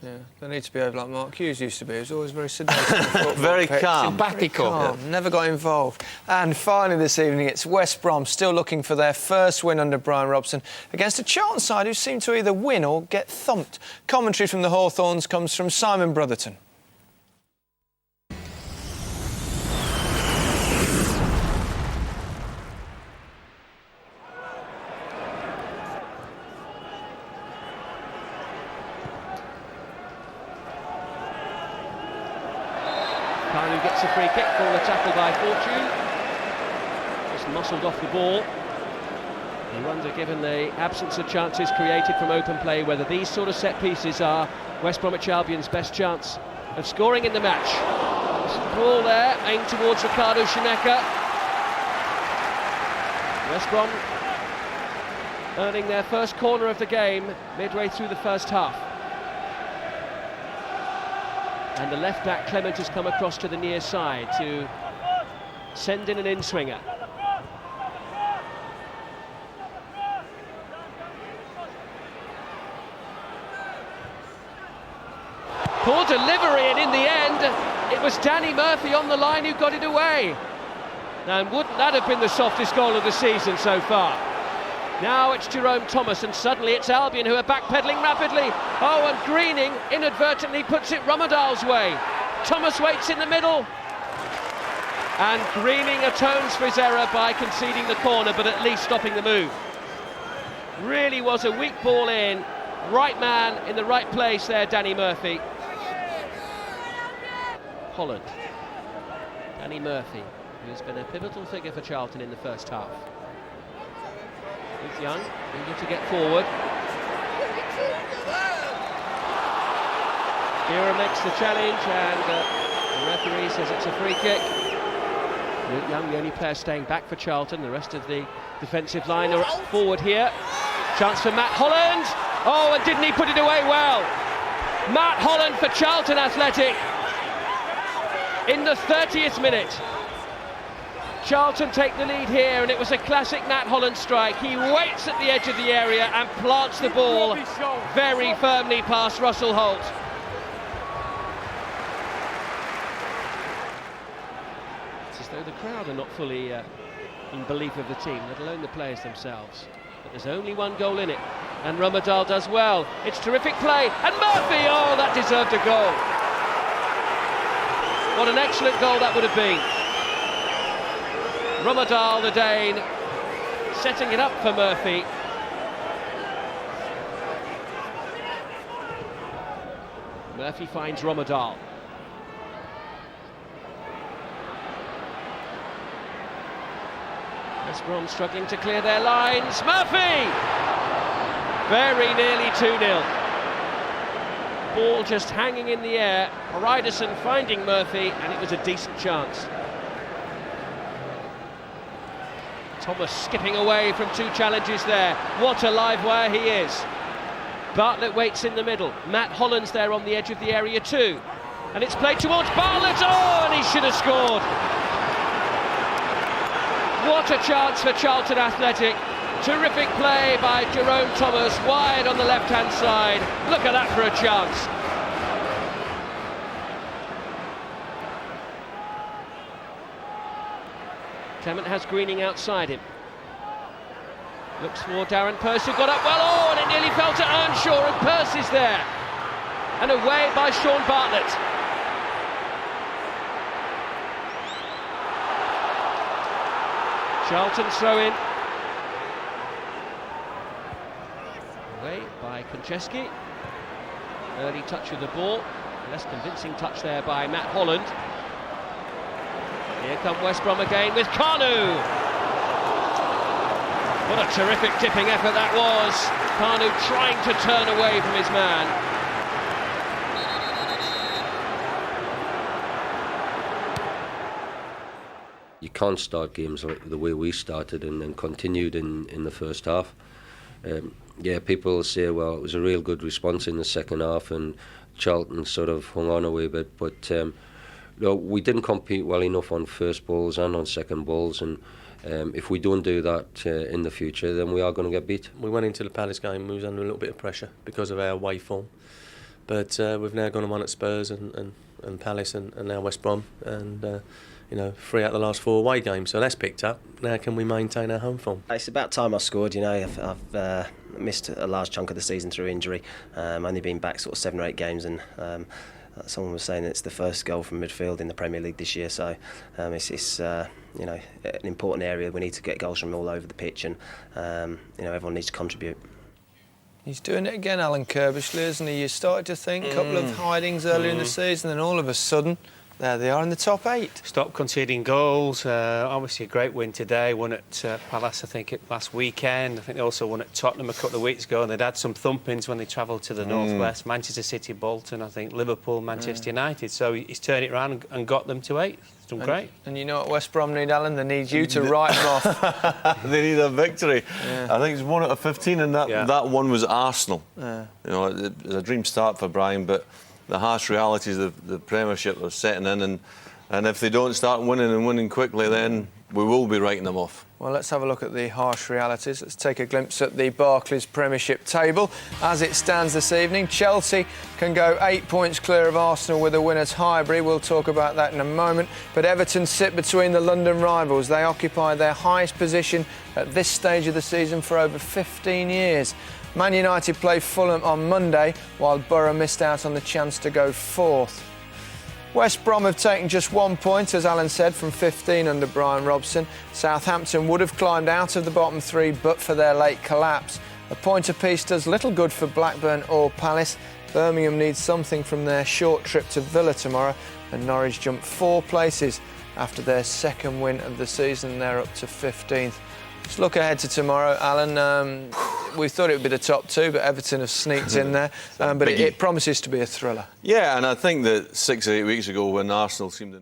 Yeah, they need to behave like Mark Hughes used to be. He was always very sedated. Very calm. Simpatico. Calm, never got involved. And finally this evening, it's West Brom still looking for their first win under Brian Robson against a Charlton side who seem to either win or get thumped. Commentary from the Hawthorns comes from Simon Brotherton. Kanu gets a free kick for a tackle by Fortune. Just muscled off the ball. You wonder, given the absence of chances created from open play, whether these sort of set pieces are West Bromwich Albion's best chance of scoring in the match. Ball there, aimed towards Ricardo Shineka. West Brom earning their first corner of the game midway through the first half. And the left back Clement has come across to the near side to send in an in-swinger. Poor delivery, and in the end it was Danny Murphy on the line who got it away. And wouldn't that have been the softest goal of the season so far? Now it's Jerome Thomas, and suddenly it's Albion who are backpedalling rapidly. Oh, and Greening inadvertently puts it Romedal's way. Thomas waits in the middle. And Greening atones for his error by conceding the corner, but at least stopping the move. Really was a weak ball in. Right man in the right place there, Danny Murphy. Holland. Danny Murphy, who's been a pivotal figure for Charlton in the first half. He's young, eager to get forward. Shearer makes the challenge, and the referee says it's a free kick. Luke Young, the only player staying back for Charlton. The rest of the defensive line are forward here. Chance for Matt Holland. Oh, and didn't he put it away well? Matt Holland for Charlton Athletic in the 30th minute. Charlton take the lead here, and it was a classic Matt Holland strike. He waits at the edge of the area and plants the ball very firmly past Russell Holt. It's as though the crowd are not fully in belief of the team, let alone the players themselves. But there's only one goal in it, and Romedal does well. It's terrific play, and Murphy, oh, that deserved a goal. What an excellent goal that would have been. Romedal, the Dane, setting it up for Murphy. Murphy finds Romedal. West Brom struggling to clear their lines. Murphy! Very nearly 2-0. Ball just hanging in the air. Ryderson finding Murphy, and it was a decent chance. Thomas skipping away from two challenges there. What a live wire he is. Bartlett waits in the middle. Matt Holland's there on the edge of the area too. And it's played towards Bartlett. Oh, and he should have scored. What a chance for Charlton Athletic. Terrific play by Jerome Thomas, wide on the left-hand side. Look at that for a chance. Clement has Greening outside him. Looks for Darren Pearce, who got up well. Oh, and it nearly fell to Earnshaw, and Pearce is there. And away by Sean Bartlett. Charlton throw in. Away by Konchesky. Early touch of the ball. Less convincing touch there by Matt Holland. Here come West Brom again with Kanu. What a terrific tipping effort that was. Kanu trying to turn away from his man. You can't start games like the way we started and then continued in the first half. Yeah, people say, well, it was a real good response in the second half and Charlton sort of hung on a wee bit, but no, we didn't compete well enough on first balls and on second balls, and if we don't do that in the future, then we are going to get beat. We went into the Palace game, we was under a little bit of pressure because of our away form. but we've now gone and won at Spurs and Palace and now West Brom, and 3 out of the last 4 away games, so that's picked up. Now can we maintain our home form? It's about time I scored. I've missed a large chunk of the season through injury. Only been back sort of 7 or 8 games, and someone was saying it's the first goal from midfield in the Premier League this year. So it's an important area. We need to get goals from all over the pitch, and everyone needs to contribute. He's doing it again, Alan Kirbishley, isn't he? You started to think a couple of hidings earlier in the season, and all of a sudden, there they are in the top 8. Stop conceding goals. Obviously a great win today. Won at Palace, I think, last weekend. I think they also won at Tottenham a couple of weeks ago, and they'd had some thumpings when they travelled to the northwest. Manchester City, Bolton, I think, Liverpool, Manchester United. So he's turned it around and got them to 8. It's done great. And you know what West Brom need, Alan? They need you to write them off. They need a victory. Yeah. I think it's 1 out of 15, and that one was Arsenal. Yeah. It was a dream start for Brian, but the harsh realities of the Premiership are setting in, and if they don't start winning and winning quickly, then we will be writing them off. Well, let's have a look at the harsh realities. Let's take a glimpse at the Barclays Premiership table. As it stands this evening, Chelsea can go 8 points clear of Arsenal with a win at Highbury. We'll talk about that in a moment. But Everton sit between the London rivals. They occupy their highest position at this stage of the season for over 15 years. Man United play Fulham on Monday, while Borough missed out on the chance to go 4th. West Brom have taken just 1 point, as Alan said, from 15 under Brian Robson. Southampton would have climbed out of the bottom 3 but for their late collapse. A point apiece does little good for Blackburn or Palace. Birmingham needs something from their short trip to Villa tomorrow, and Norwich jump 4 places after their 2nd win of the season. They're up to 15th. Let's look ahead to tomorrow, Alan. We thought it would be the top 2, but Everton have sneaked in there. But it promises to be a thriller. Yeah, and I think that 6 or 8 weeks ago when Arsenal seemed...